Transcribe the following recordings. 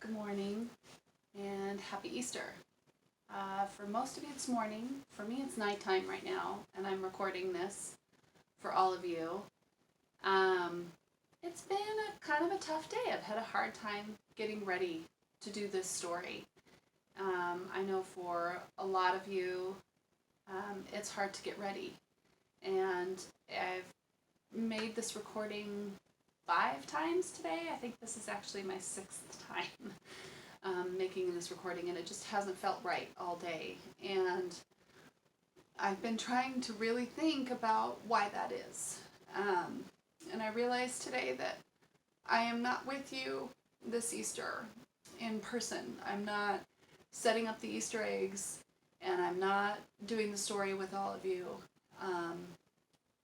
Good morning and happy Easter. For most of you it's morning. For me it's nighttime right now and I'm recording this for all of you. It's been a kind of a tough day. I've had a hard time getting ready to do this story. I know for a lot of you it's hard to get ready, and I've made this recording 5 times today. I think this is actually my 6th time making this recording, and it just hasn't felt right all day. And I've been trying to really think about why that is. And I realized today that I am not with you this Easter in person. I'm not setting up the Easter eggs, and I'm not doing the story with all of you.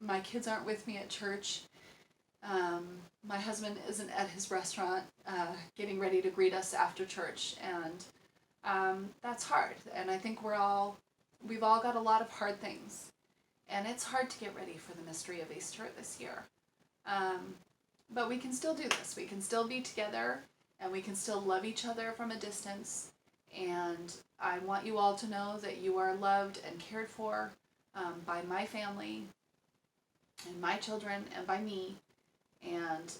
My kids aren't with me at church. My husband isn't at his restaurant getting ready to greet us after church, and that's hard. And I think we've all got a lot of hard things, and it's hard to get ready for the mystery of Easter this year. But we can still do this. We can still be together, and we can still love each other from a distance. And I want you all to know that you are loved and cared for by my family and my children and by me. And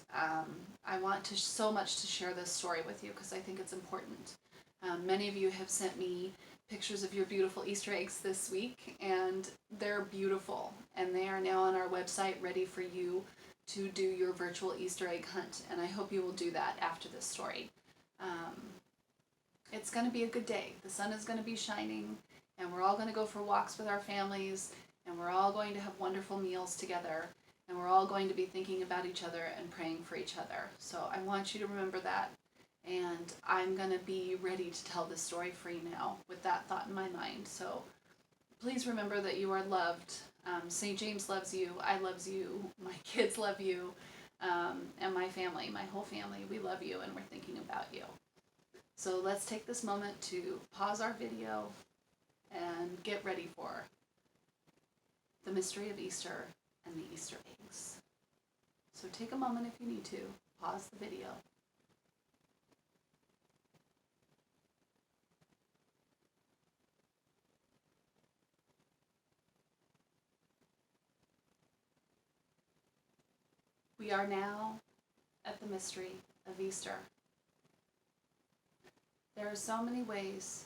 I want to so much to share this story with you because I think it's important. Many of you have sent me pictures of your beautiful Easter eggs this week, and they're beautiful, and they are now on our website ready for you to do your virtual Easter egg hunt, and I hope you will do that after this story. It's going to be a good day. The sun is going to be shining, and we're all going to go for walks with our families, and we're all going to have wonderful meals together. And we're all going to be thinking about each other and praying for each other. So I want you to remember that. And I'm going to be ready to tell this story for you now with that thought in my mind. So please remember that you are loved. St. James loves you. I love you. My kids love you. And my family, my whole family, we love you and we're thinking about you. So let's take this moment to pause our video and get ready for the mystery of Easter and the Easter eggs. So take a moment if you need to. Pause the video. We are now at the mystery of Easter. There are so many ways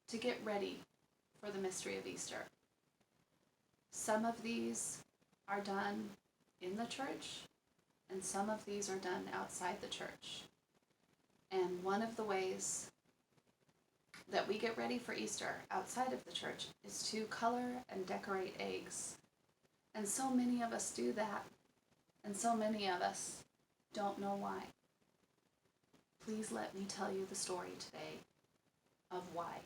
to get ready for the mystery of Easter. Some of these are done in the church, and some of these are done outside the church. And one of the ways that we get ready for Easter outside of the church is to color and decorate eggs. And so many of us do that, and so many of us don't know why. Please let me tell you the story today of why.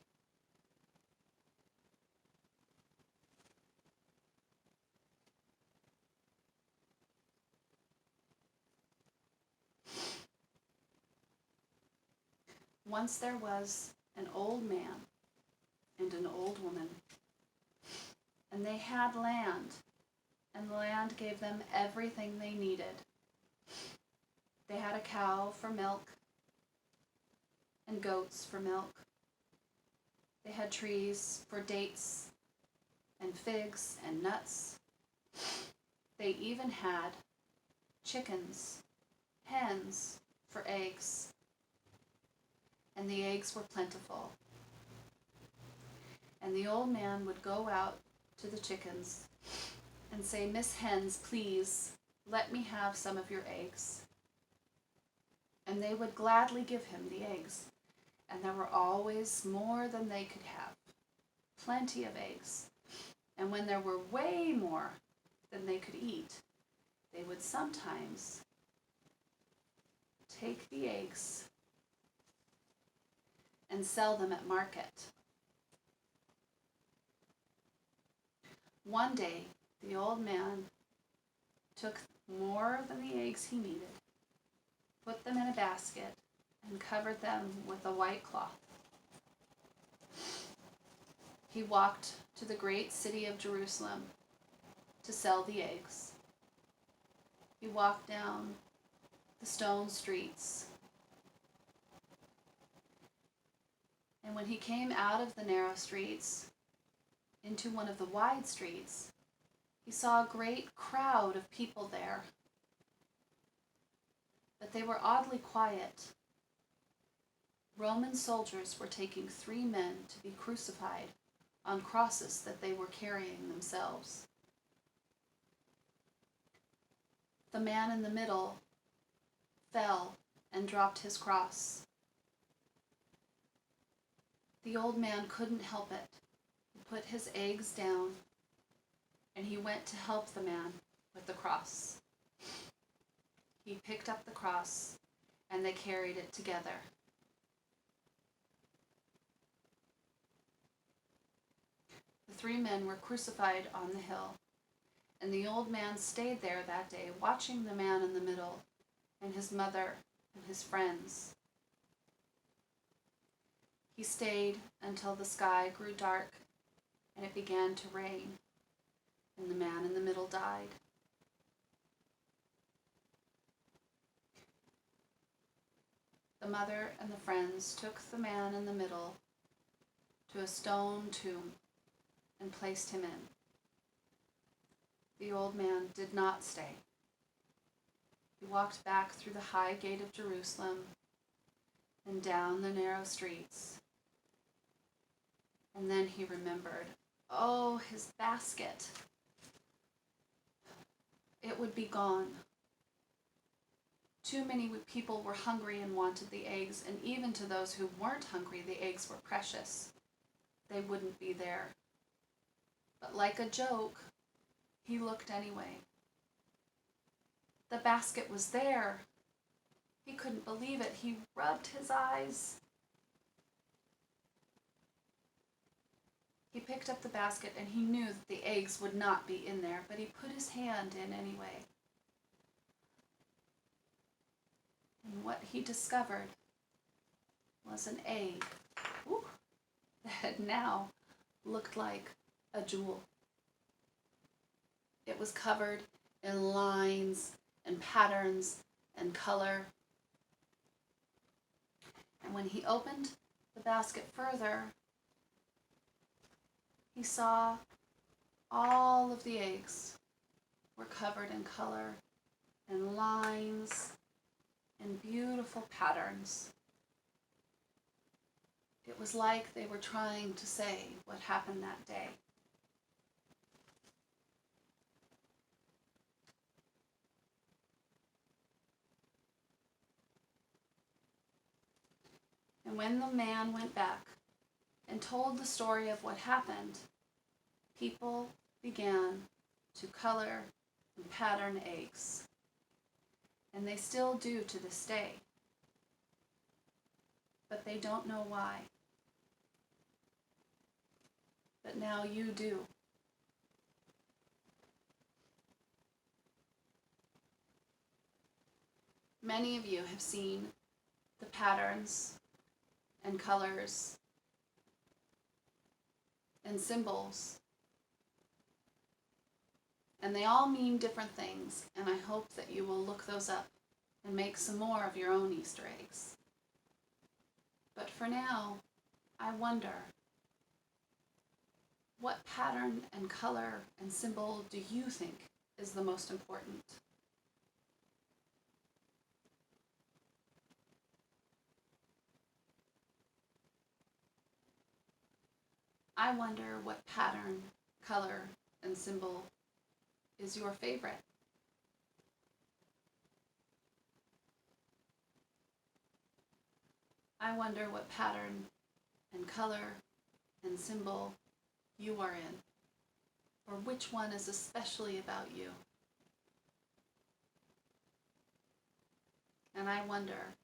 Once there was an old man and an old woman, and they had land, and the land gave them everything they needed. They had a cow for milk and goats for milk. They had trees for dates and figs and nuts. They even had chickens, hens for eggs. And the eggs were plentiful. And the old man would go out to the chickens and say, "Miss Hens, please, let me have some of your eggs." And they would gladly give him the eggs. And there were always more than they could have. Plenty of eggs. And when there were way more than they could eat, they would sometimes take the eggs and sell them at market. One day, the old man took more than the eggs he needed, put them in a basket, and covered them with a white cloth. He walked to the great city of Jerusalem to sell the eggs. He walked down the stone streets And when he came out of the narrow streets into one of the wide streets, he saw a great crowd of people there, but they were oddly quiet. Roman soldiers were taking 3 men to be crucified on crosses that they were carrying themselves. The man in the middle fell and dropped his cross. The old man couldn't help it. He put his eggs down and he went to help the man with the cross. He picked up the cross and they carried it together. The 3 men were crucified on the hill, and the old man stayed there that day, watching the man in the middle and his mother and his friends. He stayed until the sky grew dark and it began to rain, and the man in the middle died. The mother and the friends took the man in the middle to a stone tomb and placed him in. The old man did not stay. He walked back through the high gate of Jerusalem and down the narrow streets. And then he remembered, oh, his basket. It would be gone. Too many people were hungry and wanted the eggs, and even to those who weren't hungry, the eggs were precious. They wouldn't be there. But like a joke, he looked anyway. The basket was there. He couldn't believe it. He rubbed his eyes. He picked up the basket and he knew that the eggs would not be in there, but he put his hand in anyway. And what he discovered was an egg that now looked like a jewel. It was covered in lines and patterns and color. And when he opened the basket further, he saw all of the eggs were covered in color and lines and beautiful patterns. It was like they were trying to say what happened that day. And when the man went back and told the story of what happened, people began to color and pattern eggs. And they still do to this day. But they don't know why. But now you do. Many of you have seen the patterns and colors and symbols, and they all mean different things, and I hope that you will look those up and make some more of your own Easter eggs. But for now, I wonder, what pattern and color and symbol do you think is the most important? I wonder what pattern, color, and symbol is your favorite. I wonder what pattern and color and symbol you are in, or which one is especially about you. And I wonder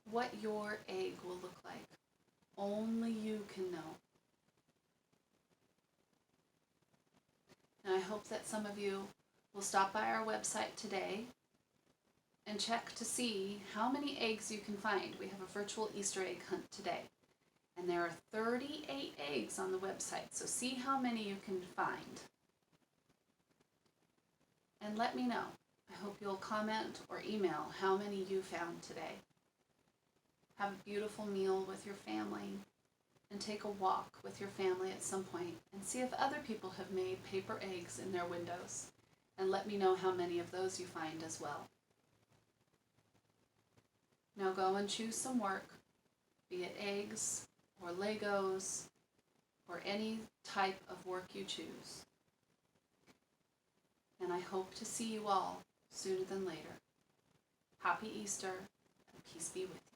what your egg will look like. Only you can know. And I hope that some of you will stop by our website today and check to see how many eggs you can find. We have a virtual Easter egg hunt today. And there are 38 eggs on the website, so see how many you can find. And let me know. I hope you'll comment or email how many you found today. Have a beautiful meal with your family. and take a walk with your family at some point and see if other people have made paper eggs in their windows, and let me know how many of those you find as well. Now go and choose some work, be it eggs or Legos or any type of work you choose. And I hope to see you all sooner than later. Happy Easter, and peace be with you.